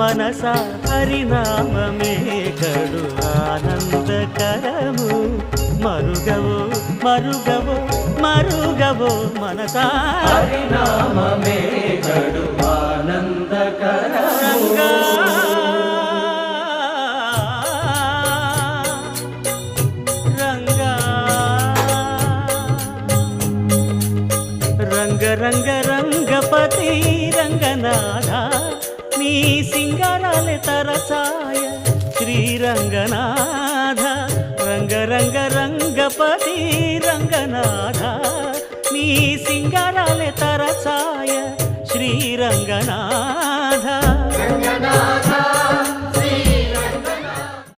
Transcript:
మనస హరినామమే కడు ఆనందకరము మరుగవో మరుగవో మరుగవో మనసా హరినామమే కడు ఆనందకరము రంగ రంగ రంగపతి రంగనాథ నీ సింగారాలే తరచాయ శ్రీరంగనాథ రంగ రంగ రంగపతి రంగనాథ నీ సింగారాలే తరచాయ శ్రీరంగనాథ రంగనాథ